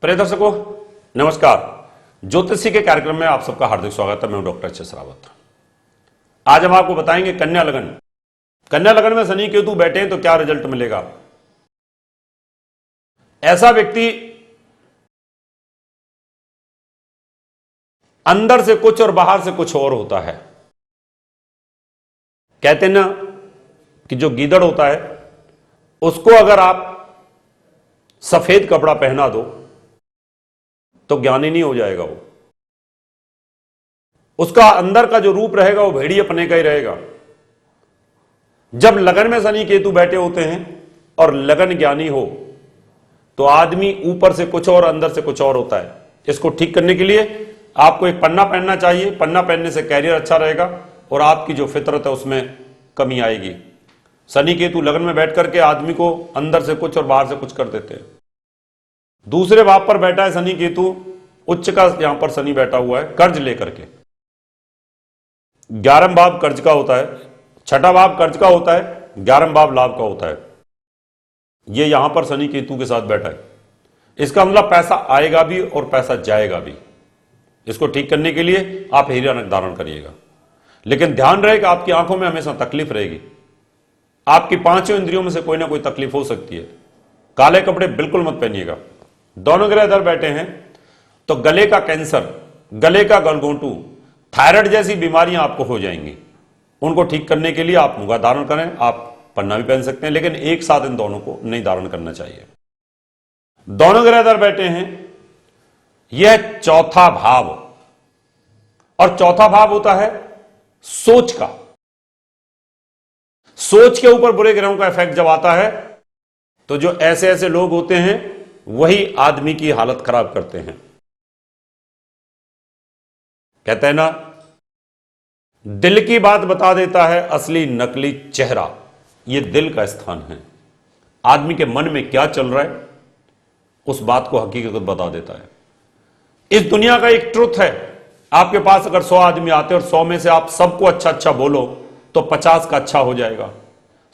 प्रिय दर्शकों नमस्कार। ज्योतिषी के कार्यक्रम में आप सबका हार्दिक स्वागत है। मैं डॉक्टर एच.एस. रावत। आज हम आपको बताएंगे कन्या लगन। कन्या लगन में शनि केतु बैठे हैं तो क्या रिजल्ट मिलेगा। ऐसा व्यक्ति अंदर से कुछ और बाहर से कुछ और होता है। कहते हैं ना कि जो गीदड़ होता है उसको अगर आप सफेद कपड़ा पहना दो तो ज्ञानी नहीं हो जाएगा वो। उसका अंदर का जो रूप रहेगा वो भेड़िए पने का ही रहेगा। जब लगन में शनि केतु बैठे होते हैं और लगन ज्ञानी हो तो आदमी ऊपर से कुछ और अंदर से कुछ और होता है। इसको ठीक करने के लिए आपको एक पन्ना पहनना चाहिए। पन्ना पहनने से कैरियर अच्छा रहेगा और आपकी जो फितरत है उसमें कमी आएगी। शनि केतु लगन में बैठ करके आदमी को अंदर से कुछ और बाहर से कुछ कर देते हैं। दूसरे भाव पर बैठा है शनि केतु, उच्च का यहां पर शनि बैठा हुआ है कर्ज लेकर के। 11वां भाव कर्ज का होता है, 6वां भाव कर्ज का होता है, 11वां भाव लाभ का होता है। ये यहां पर शनि केतु के साथ बैठा है। इसका मतलब पैसा आएगा भी और पैसा जाएगा भी। इसको ठीक करने के लिए आप हीरा नग धारण करिएगा, लेकिन ध्यान रहे कि आपकी आंखों में हमेशा तकलीफ रहेगी। आपकी पांचों इंद्रियों में से कोई ना कोई तकलीफ हो सकती है। काले कपड़े बिल्कुल मत पहनिएगा। दोनों ग्रह इधर बैठे हैं तो गले का कैंसर, गले का गलघोंटू, थायराइड जैसी बीमारियां आपको हो जाएंगी। उनको ठीक करने के लिए आप मुगा धारण करें। आप पन्ना भी पहन सकते हैं, लेकिन एक साथ इन दोनों को नहीं धारण करना चाहिए। दोनों ग्रह इधर बैठे हैं। यह चौथा भाव, और चौथा भाव होता है सोच का। सोच के ऊपर बुरे ग्रहों का इफेक्ट जब आता है तो जो ऐसे ऐसे लोग होते हैं वही आदमी की हालत खराब करते हैं। कहते हैं ना, दिल की बात बता देता है असली नकली चेहरा। यह दिल का स्थान है। आदमी के मन में क्या चल रहा है उस बात को हकीकत बता देता है। इस दुनिया का एक ट्रुथ है। आपके पास अगर 100 आदमी आते और 100 में से आप सबको अच्छा अच्छा बोलो तो 50 का अच्छा हो जाएगा।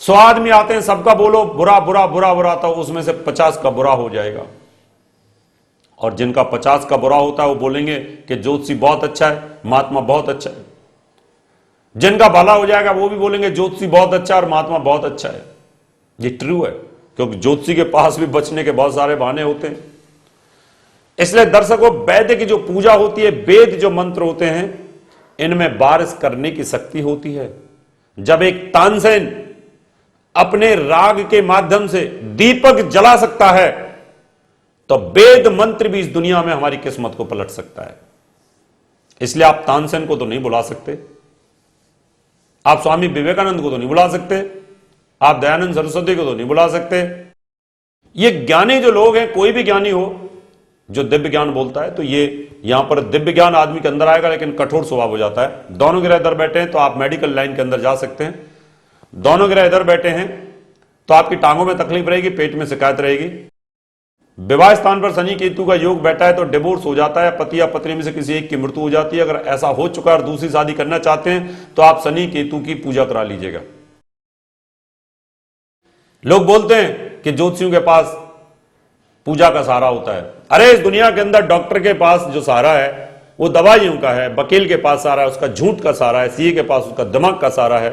100 आदमी आते हैं, सबका बोलो बुरा बुरा बुरा बुरा, तो उसमें से 50 का बुरा हो जाएगा। और जिनका 50 का बुरा होता है वो बोलेंगे कि ज्योतिषी बहुत अच्छा है, महात्मा बहुत अच्छा है। जिनका भला हो जाएगा वो भी बोलेंगे ज्योतिषी बहुत अच्छा है और महात्मा बहुत अच्छा है। ये ट्रू है, क्योंकि ज्योतिषी के पास भी बचने के बहुत सारे बहाने होते हैं। इसलिए दर्शकों, वैद्य की जो पूजा होती है, वेद जो मंत्र होते हैं, इनमें बारिश करने की शक्ति होती है। जब एक तानसेन अपने राग के माध्यम से दीपक जला सकता है तो वेद मंत्र भी इस दुनिया में हमारी किस्मत को पलट सकता है। इसलिए आप तानसेन को तो नहीं बुला सकते, आप स्वामी विवेकानंद को तो नहीं बुला सकते, आप दयानंद सरस्वती को तो नहीं बुला सकते। ये ज्ञानी जो लोग हैं, कोई भी ज्ञानी हो जो दिव्य ज्ञान बोलता है, तो ये यहां पर दिव्य ज्ञान आदमी के अंदर आएगा, लेकिन कठोर स्वभाव हो जाता है। दोनों ग्रह इधर बैठे हैं तो आप मेडिकल लाइन के अंदर जा सकते हैं। दोनों ग्रह इधर बैठे हैं तो आपकी टांगों में तकलीफ रहेगी, पेट में शिकायत रहेगी। विवाह स्थान पर शनि केतु का योग बैठा है तो डिवोर्स हो जाता है, पति या पत्नी में से किसी एक की मृत्यु हो जाती है। अगर ऐसा हो चुका है और दूसरी शादी करना चाहते हैं तो आप शनि केतु की पूजा करा लीजिएगा। लोग बोलते हैं कि ज्योतिषियों के पास पूजा का सहारा होता है। अरे इस दुनिया के अंदर डॉक्टर के पास जो सहारा है वो दवाइयों का है, वकील के पास सहारा है उसका झूठ का सहारा है, सीए के पास उसका दिमाग का सहारा है।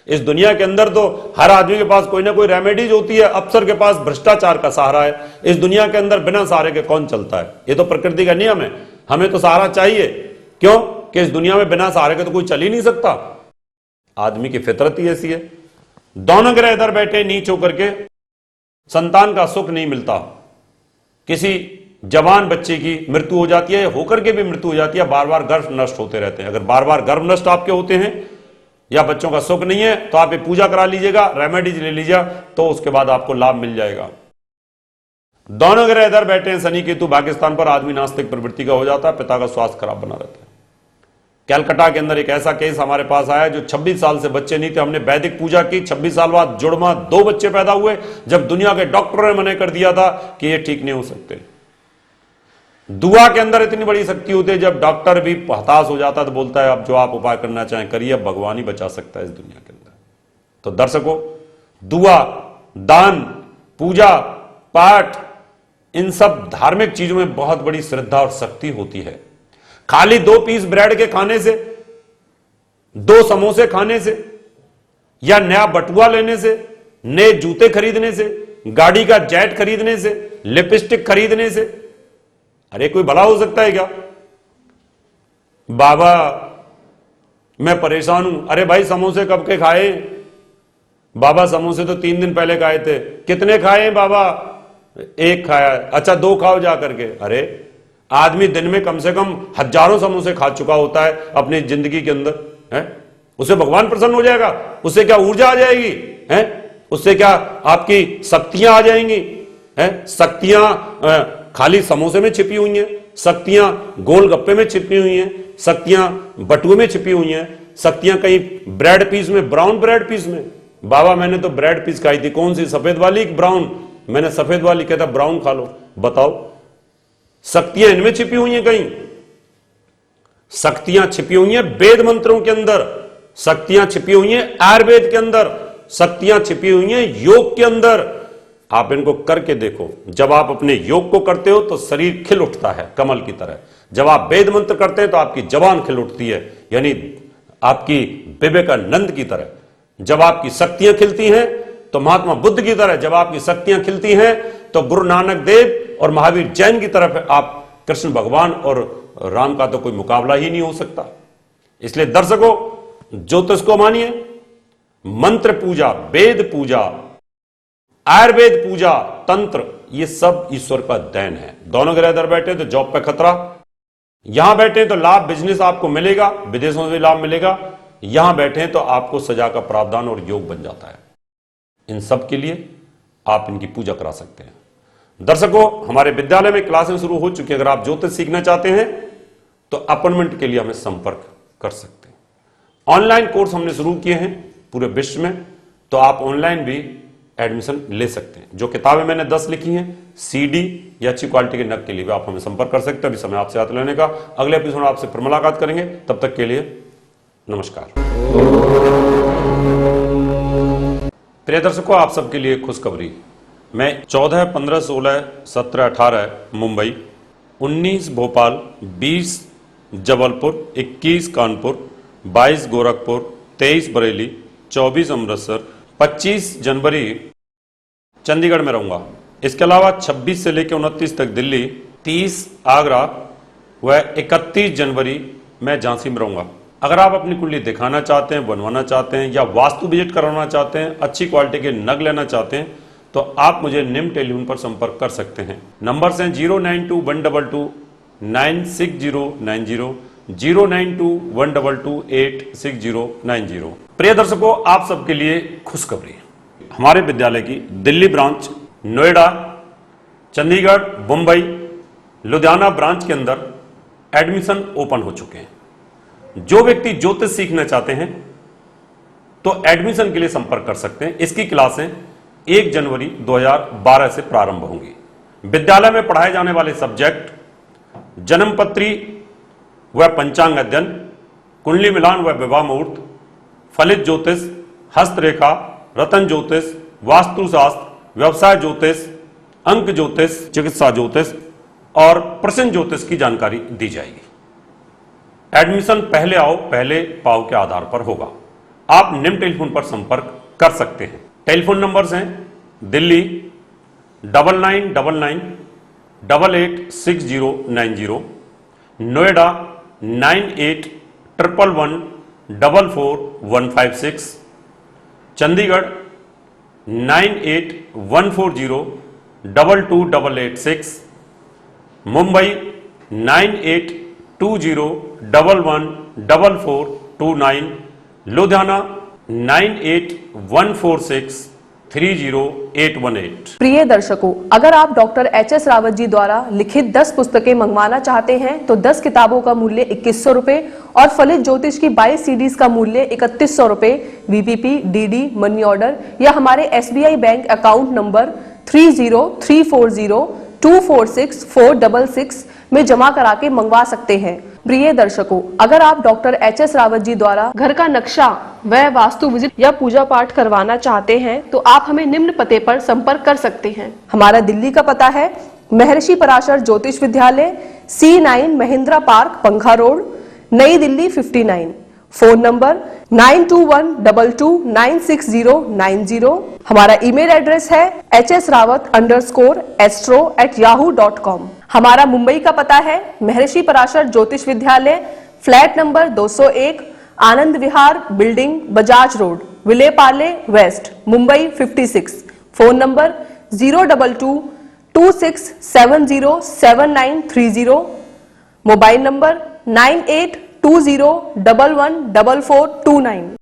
इस दुनिया के अंदर तो हर आदमी के पास कोई ना कोई रेमेडीज होती है। अफसर के पास भ्रष्टाचार का सहारा है। इस दुनिया के अंदर बिना सहारे के कौन चलता है? ये तो प्रकृति का नियम है। हमें तो सहारा चाहिए। क्यों? कि इस दुनिया में बिना सहारे के तो कोई चल ही नहीं सकता। आदमी की फितरत ही ऐसी है। दोनों ग्रह इधर बैठे नीच होकर के, संतान का सुख नहीं मिलता। किसी जवान बच्चे की मृत्यु हो जाती है, होकर के भी मृत्यु हो जाती है। बार बार गर्भ नष्ट होते रहते हैं। अगर बार बार गर्भ नष्ट आपके होते हैं या बच्चों का सुख नहीं है तो आप ये पूजा करा लीजिएगा, रेमेडीज ले लीजिएगा, तो उसके बाद आपको लाभ मिल जाएगा। दोनों ग्रह इधर बैठे हैं शनि केतु पाकिस्तान पर, आदमी नास्तिक प्रवृत्ति का हो जाता है, पिता का स्वास्थ्य खराब बना रहता है। कैलकाटा के अंदर एक ऐसा केस हमारे पास आया जो 26 साल से बच्चे नहीं थे। हमने वैदिक पूजा की, 26 साल बाद जुड़वा 2 बच्चे पैदा हुए, जब दुनिया के डॉक्टरों ने मना कर दिया था कि ये ठीक नहीं हो सकते। दुआ के अंदर इतनी बड़ी शक्ति होती है, जब डॉक्टर भी हताश हो जाता है तो बोलता है अब जो आप उपाय करना चाहें करिए, अब भगवान ही बचा सकता है इस दुनिया के अंदर। तो दर्शकों, दुआ, दान, पूजा पाठ, इन सब धार्मिक चीजों में बहुत बड़ी श्रद्धा और शक्ति होती है। खाली 2 पीस ब्रेड के खाने से, 2 समोसे खाने से, या नया बटुआ लेने से, नए जूते खरीदने से, गाड़ी का जेट खरीदने से, लिपस्टिक खरीदने से, अरे कोई भला हो सकता है क्या? बाबा मैं परेशान हूं। अरे भाई समोसे कब के खाए? बाबा समोसे तो 3 दिन पहले खाए थे। कितने खाए बाबा? 1 खाया। अच्छा 2 खाओ जा करके। अरे आदमी दिन में कम से कम हजारों समोसे खा चुका होता है अपनी जिंदगी के अंदर, है? उसे भगवान प्रसन्न हो जाएगा? उससे क्या ऊर्जा आ जाएगी? है? उससे क्या आपकी शक्तियां आ जाएंगी? है? शक्तियां खाली समोसे में छिपी हुई हैं, शक्तियां गोलगप्पे में छिपी हुई हैं, शक्तियां बटुए में छिपी हुई हैं, शक्तियां कहीं ब्रेड पीस में, ब्राउन ब्रेड पीस में। बाबा मैंने तो ब्रेड पीस खाई थी। कौन सी? सफेद वाली ब्राउन? मैंने सफेद वाली। कहता ब्राउन खा लो। बताओ शक्तियां इनमें छिपी हुई हैं। कहीं शक्तियां छिपी हुई हैं वेद मंत्रों के अंदर, शक्तियां छिपी हुई हैं आयुर्वेद के अंदर, शक्तियां छिपी हुई हैं योग के अंदर। आप इनको करके देखो। जब आप अपने योग को करते हो तो शरीर खिल उठता है कमल की तरह। जब आप वेद मंत्र करते हैं तो आपकी जबान खिल उठती है, यानी आपकी विवेकानंद की तरह। जब आपकी शक्तियां खिलती हैं तो महात्मा बुद्ध की तरह। जब आपकी शक्तियां खिलती हैं तो गुरु नानक देव और महावीर जैन की तरफ आप कृष्ण भगवान और राम का तो कोई मुकाबला ही नहीं हो सकता। इसलिए दर्शकों ज्योतिष को मानिए, मंत्र पूजा, वेद पूजा, आयुर्वेद पूजा, तंत्र, ये सब ईश्वर का देन है। दोनों ग्रह इधर बैठे तो जॉब पे खतरा, यहां बैठे तो लाभ बिजनेस आपको मिलेगा, विदेशों से भी लाभ मिलेगा। यहां बैठे तो आपको सजा का प्रावधान और योग बन जाता है। इन सब के लिए आप इनकी पूजा करा सकते हैं। दर्शकों हमारे विद्यालय में क्लासें शुरू हो चुकी हैं। अगर आप ज्योतिष सीखना चाहते हैं तो अपॉइंटमेंट के लिए हमें संपर्क कर सकते हैं। ऑनलाइन कोर्स हमने शुरू किए हैं पूरे विश्व में, तो आप ऑनलाइन भी एडमिशन ले सकते हैं। जो किताबें मैंने 10 लिखी हैं सीडी या अच्छी क्वालिटी के नग के लिए भी आप हमें संपर्क कर सकते हैं। अभी समय आपसे हाथ लेने का। अगले एपिसोड आपसे फिर मुलाकात करेंगे। तब तक के लिए नमस्कार। प्रिय दर्शकों आप सबके लिए खुशखबरी। मैं 14, 15, 16, 17, 18 मुंबई, 19 भोपाल, 20 जबलपुर, 21 कानपुर, 22 गोरखपुर, 23 बरेली, 24 अमृतसर, 25 जनवरी चंडीगढ़ में रहूंगा। इसके अलावा 26 से लेकर 29 तक दिल्ली, 30 आगरा व 31 जनवरी मैं झांसी में रहूंगा। अगर आप अपनी कुंडली दिखाना चाहते हैं, बनवाना चाहते हैं या वास्तु विजिट करवाना चाहते हैं, अच्छी क्वालिटी के नग लेना चाहते हैं, तो आप मुझे निम्न टेलीफोन पर संपर्क कर सकते हैं। नंबर्स हैं 092-122-96090, 092-122-86090। प्रिय दर्शकों आप सबके लिए खुशखबरी। हमारे विद्यालय की दिल्ली ब्रांच, नोएडा, चंडीगढ़, मुंबई, लुधियाना ब्रांच के अंदर एडमिशन ओपन हो चुके हैं। जो व्यक्ति ज्योतिष सीखना चाहते हैं तो एडमिशन के लिए संपर्क कर सकते हैं। इसकी क्लासें 1 जनवरी 2012 से प्रारंभ होंगी। विद्यालय में पढ़ाए जाने वाले सब्जेक्ट जन्मपत्री व पंचांग अध्ययन, कुंडली मिलान व विवाह मुहूर्त, फलित ज्योतिष, हस्तरेखा, रतन ज्योतिष, वास्तुशास्त्र, व्यवसाय ज्योतिष, अंक ज्योतिष, चिकित्सा ज्योतिष और प्रश्न ज्योतिष की जानकारी दी जाएगी। एडमिशन पहले आओ पहले पाओ के आधार पर होगा। आप निम्न टेलीफोन पर संपर्क कर सकते हैं। टेलीफोन नंबर्स हैं दिल्ली 9999886090, नोएडा 9811144156, चंडीगढ़ 9814022886, मुंबई 9820114429, लुधियाना 9814630818। प्रिय दर्शकों अगर आप डॉक्टर एच.एस. रावत जी द्वारा लिखित 10 पुस्तकें मंगवाना चाहते हैं तो 10 किताबों का मूल्य 2100 रुपए और फलित ज्योतिष की 22 सीडीज का मूल्य 3100 रुपए वीपीपी, डीडी, मनी ऑर्डर या हमारे एसबीआई बैंक अकाउंट नंबर 303402464666 में जमा करा के मंगवा सकते हैं। प्रिय दर्शकों, अगर आप डॉक्टर एच.एस. रावत जी द्वारा घर का नक्शा व वास्तु विजिट या पूजा पाठ करवाना चाहते हैं तो आप हमें निम्न पते पर संपर्क कर सकते हैं। हमारा दिल्ली का पता है महर्षि पराशर ज्योतिष विद्यालय, C9 महिंद्रा पार्क, पंखा रोड, नई दिल्ली 59। Phone number 9212296090। हमारा ईमेल एड्रेस है hsrawat_astro@yahoo.com। हमारा मुंबई का पता है महर्षि Parashar Jyotish Vidyalaya, flat number 201, Anand Vihar building, Bajaj road, Vile Parle west, Mumbai 56। Phone number 02226707930। Mobile number 9820114429।